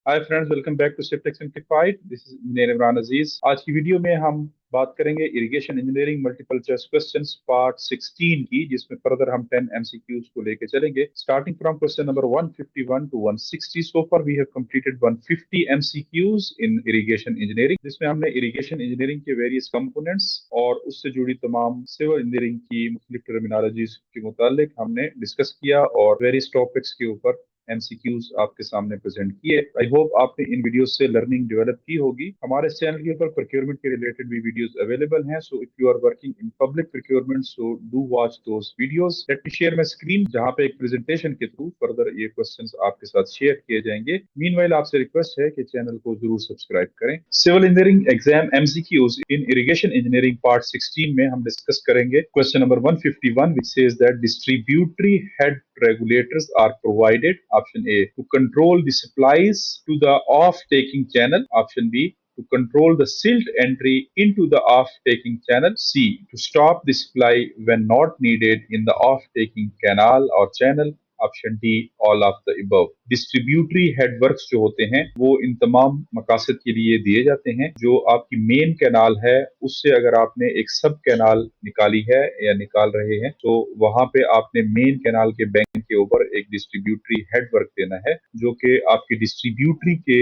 Hi friends, welcome back to सिफ्टेक simplified. This is engineer Imran Aziz. आज की वीडियो में हम बात करेंगे irrigation engineering multiple choice questions part 16 की, जिसमें फर्दर हम 10 एमसीक्यूज को लेके चलेंगे starting from question number 151 to 160। So far we have completed 150 MCQs in irrigation engineering, जिसमें हमने इरिगेशन इंजीनियरिंग के वेरियस कंपोनेंट्स और उससे जुड़ी तमाम सिविल इंजीनियरिंग की मुख्तलिफ टर्मिनोलॉजीज के मुतालिक हमने डिस्कस किया और वेरियस टॉपिक्स के ऊपर एमसीक्यूज आपके सामने प्रेजेंट किए। आई होप आपने इन वीडियोस से लर्निंग डेवलप की होगी। हमारे चैनल के ऊपर प्रोक्योरमेंट के रिलेटेड भी वीडियोस अवेलेबल हैं, so if you are working in public procurement so do watch those videos. Let me share my screen, जहां पे एक प्रेजेंटेशन के थ्रू फर्दर ये क्वेश्चंस आपके साथ शेयर किए जाएंगे। मीनवाइल आपसे रिक्वेस्ट है कि चैनल को जरूर सब्सक्राइब करें। Civil engineering exam MCQs in irrigation engineering part 16 में हम डिस्कस करेंगे question number 151, which says that distributory head regulators are provided. Option A, to control the supplies to the off-taking channel. Option B, to control the silt entry into the off-taking channel. C, to stop the supply when not needed in the off-taking canal or channel. Option D, all of the above. Distributary headworks जो होते हैं वो इन तमाम मकासद के लिए दिए जाते हैं। जो आपकी मेन कैनाल है उससे अगर आपने एक सब कैनाल निकाली है या निकाल रहे हैं तो वहां पे आपने मेन कैनाल के बैंक के ऊपर एक डिस्ट्रीब्यूटरी हेडवर्क देना है, जो कि आपकी डिस्ट्रीब्यूटरी के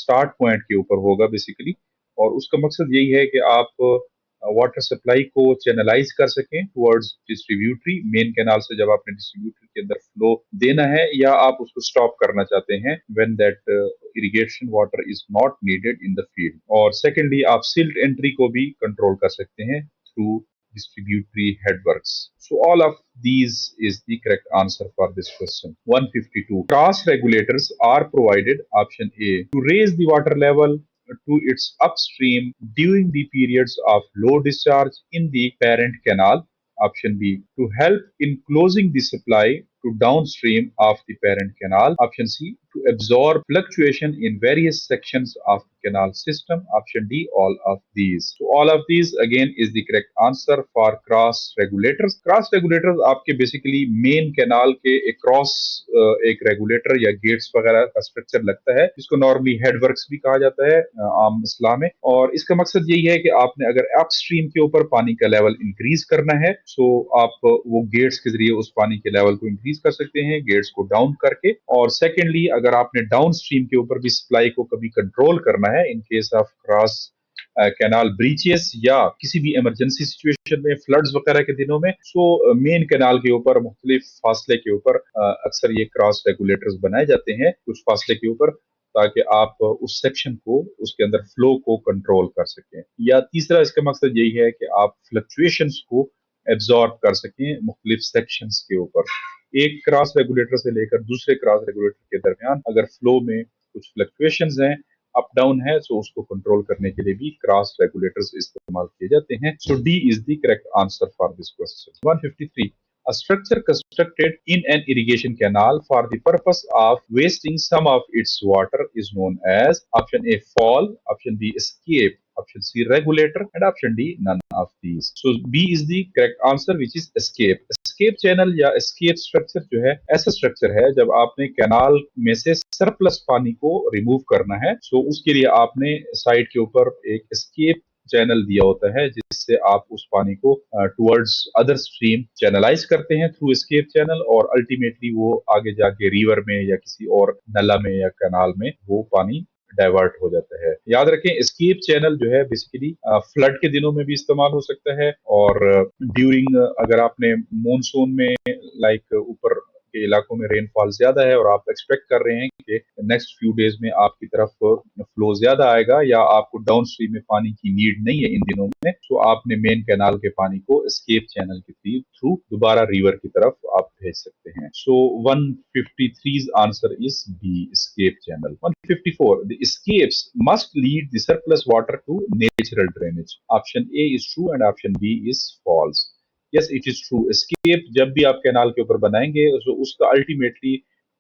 स्टार्ट पॉइंट के ऊपर होगा बेसिकली। और उसका मकसद यही है कि आप वाटर सप्लाई को चैनलाइज कर सकें टुवर्ड्स डिस्ट्रीब्यूटरी। मेन कैनाल से जब आपने डिस्ट्रीब्यूटरी के अंदर फ्लो देना है या आप उसको स्टॉप करना चाहते हैं when that irrigation water is not needed in the field. और सेकेंडली आप सिल्ट एंट्री को भी कंट्रोल कर सकते हैं through distributary headworks. So all of these is the correct answer for this question. 152. Cross regulators are provided. Option A, to raise the water level to its upstream during the periods of low discharge in the parent canal. Option B, to help in closing the supply to downstream of the parent canal. Option C, to absorb fluctuation in various sections of the canal system. Option D, all of these. So all of these again is the correct answer for cross regulators. Cross regulators आपके basically main canal के across एक regulator या gates वगैरह का structure लगता है, जिसको normally headworks भी कहा जाता है आम इस्लाम में। और इसका मकसद यही है कि आपने अगर upstream के ऊपर पानी का level increase करना है so आप वो gates के जरिए उस पानी के level को increase कर सकते हैं, गेट्स को डाउन करके। और सेकेंडली अगर आपने डाउन स्ट्रीम के ऊपर भी सप्लाई को कभी कंट्रोल करना है in case of cross canal breaches या किसी भी इमरजेंसी सिचुएशन में, फ्लड्स वगैरह के दिनों में, सो मेन कैनाल के ऊपर मुख्तलिफ फासले के ऊपर अक्सर ये क्रॉस रेगुलेटर्स बनाए जाते हैं कुछ फासले के ऊपर, ताकि आप उस सेक्शन को, उसके अंदर फ्लो को कंट्रोल कर सकें। या तीसरा इसका मकसद यही है कि आप फ्लक्चुएशंस को एब्जॉर्ब कर सकें मुख्तलिफ सेक्शंस के ऊपर। एक क्रॉस रेगुलेटर से लेकर दूसरे क्रॉस रेगुलेटर के दरमियान अगर फ्लो में कुछ फ्लक्चुएशंस हैं, अप डाउन है, तो उसको कंट्रोल करने के लिए भी क्रॉस रेगुलेटर्स इस्तेमाल किए जाते हैं। So D is the correct answer for this question. 153. A structure constructed in an irrigation canal for the purpose of wasting some of its water is known as. Option A, fall. Option B, escape. Option C, regulator. And option D, none of these. So B is the correct answer, which is escape. Escape channel या escape structure जो है ऐसा structure है जब आपने canal में से surplus पानी को रिमूव करना है, सो उसके लिए आपने साइड के ऊपर एक एस्केप चैनल दिया होता है, जिससे आप उस पानी को टुवर्ड्स अदर स्ट्रीम चैनलाइज करते हैं थ्रू एस्केप चैनल, और अल्टीमेटली वो आगे जाके रिवर में या किसी और नला में या कैनाल में वो पानी डाइवर्ट हो जाता है। याद रखें, एस्केप चैनल जो है बेसिकली फ्लड के दिनों में भी इस्तेमाल हो सकता है, और ड्यूरिंग अगर आपने मॉनसून में लाइक ऊपर के इलाकों में रेनफॉल ज्यादा है और आप एक्सपेक्ट कर रहे हैं कि नेक्स्ट फ्यू डेज में आपकी तरफ फ्लो ज्यादा आएगा या आपको डाउन स्ट्रीम में पानी की नीड नहीं है इन दिनों में, तो आपने मेन कैनाल के पानी को एस्केप चैनल के थ्रू दोबारा रिवर की तरफ आप भेज सकते हैं। So 153's answer is B, escape channel. 154. The escapes must lead the surplus water to natural drainage. Option A is true and option B is false. Yes, it is true. Escape जब भी आप canal के ऊपर बनाएंगे तो उसका ultimately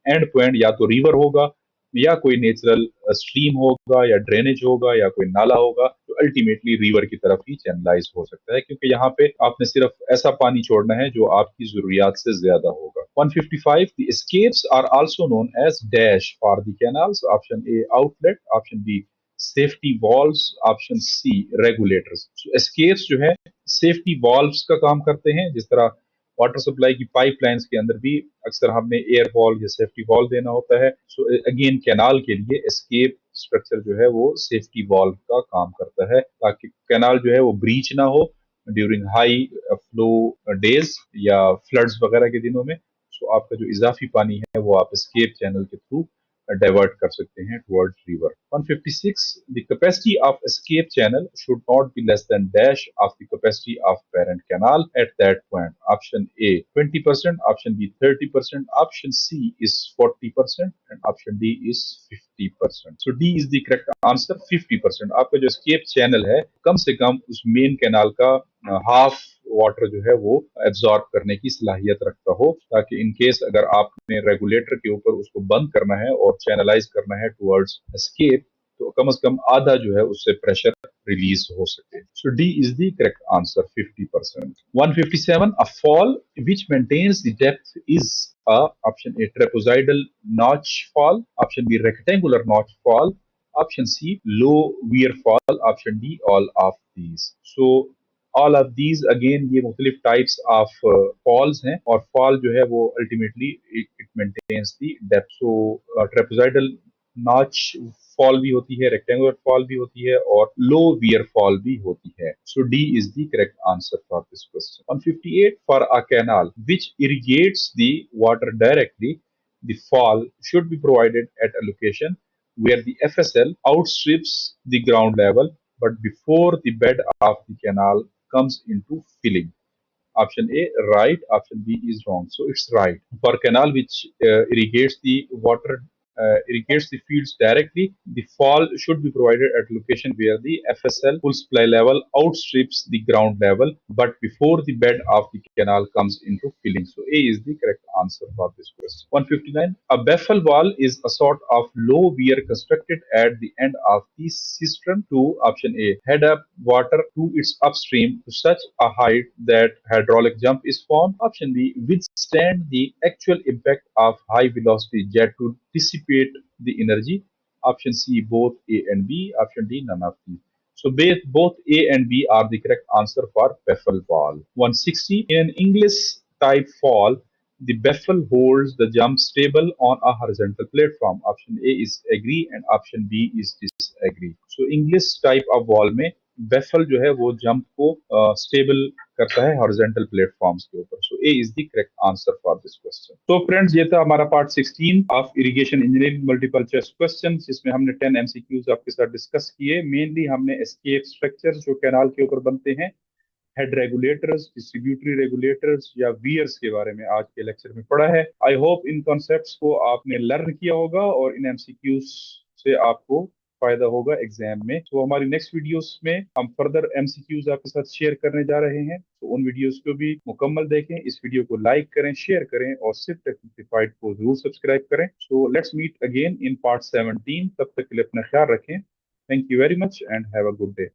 and point या तो रिवर होगा या कोई नेचुरल स्ट्रीम होगा या ड्रेनेज होगा या कोई नाला होगा, तो तो अल्टीमेटली रिवर की तरफ ही चैनलाइज हो सकता है, क्योंकि यहाँ पे आपने सिर्फ ऐसा पानी छोड़ना है जो आपकी जरूरियात से ज्यादा होगा। 155, the escapes are also known as dash for the canals. Option A outlet, option B safety valves, option C regulators. So escapes जो है सेफ्टी valves का काम करते हैं, जिस तरह वाटर सप्लाई की पाइपलाइंस के अंदर भी अक्सर हमने एयर वॉल या सेफ्टी वॉल देना होता है। सो अगेन कैनाल के लिए एस्केप स्ट्रक्चर जो है वो सेफ्टी वॉल का काम करता है, ताकि कैनाल जो है वो ब्रीच ना हो ड्यूरिंग हाई फ्लो डेज या फ्लड्स वगैरह के दिनों में। सो आपका जो इजाफी पानी है वो आप एस्केप चैनल के थ्रू डाइवर्ट कर सकते हैं towards river. 156, the capacity of escape channel should not be less than dash of the capacity of parent canal at that point. Option A 20%, option B 30%, option C is 40%, and option D is 50%. So D is the correct answer, 50%। आपका जो escape channel है कम से कम उस main canal का half water जो है वो absorb करने की सलाहियत रखता हो, ताकि इन केस अगर आपने रेगुलेटर के ऊपर उसको बंद करना है और चैनलाइज करना है टुवर्ड्स एस्केप, तो कम से कम आधा जो है उससे प्रेशर रिलीज हो सके। So D is the correct answer, 50%। 157, a fall which maintains the depth is option A trapezoidal notch fall, option B rectangular notch fall, option C low weir fall, option D all of these. So all of these again ये मुख्तलिफ types of false हैं, और fall जो है वो ultimately it maintains the depth. So trapezoidal notch fall भी होती है, रेक्टेंगुलर फॉल भी होती है, और लो वियर फॉल भी होती है। So D is the correct answer for this question. 158, for a canal which irrigates the water directly, the fall should be provided at a location where the FSL outstrips the ground level but before the bed of the canal comes into filling. Option A right, option B is wrong. So it's right. For canal which irrigates the fields directly, the fall should be provided at location where the FSL full supply level outstrips the ground level, but before the bed of the canal comes into filling. So A is the correct answer for this question. 159. A baffle wall is a sort of low weir constructed at the end of the cistern to, option A, head up water to its upstream to such a height that hydraulic jump is formed. Option B, withstand the actual impact of high velocity jet to dissipate the energy. Option C, both A and B. Option D, none of these. So both A and B are the correct answer for baffle wall. 160. In an English type fall, the baffle holds the jump stable on a horizontal platform. Option A is agree and option B is disagree. So English type of wall में baffle जो है वो jump को stable करता है horizontal platforms के ऊपर। So A is the correct answer for this question. तो फ्रेंड्स ये था हमारा part 16 of irrigation engineering multiple choice question, जिसमें हमने 10 एमसीक्यूज आपके साथ डिस्कस किए। मेनली हमने एस्केप स्ट्रक्चर जो कैनाल के ऊपर बनते हैं, हेड रेगुलेटर्स, डिस्ट्रीब्यूटरी रेगुलेटर्स या वियर्स के बारे में आज के लेक्चर में पढ़ा है। आई होप इन कॉन्सेप्ट्स को आपने लर्न किया होगा और इन एमसीक्यूज से आपको फायदा होगा एग्जाम में। तो हमारी नेक्स्ट वीडियोस में हम फर्दर एमसीक्यूज आपके साथ शेयर करने जा रहे हैं, तो उन वीडियोस को भी मुकम्मल देखें। इस वीडियो को लाइक करें, शेयर करें और सिर्फ टेक्निफाइड को जरूर सब्सक्राइब करें। So let's meet again in part 17। तब तक के लिए अपना ख्याल रखें। Thank you very much and have a good day.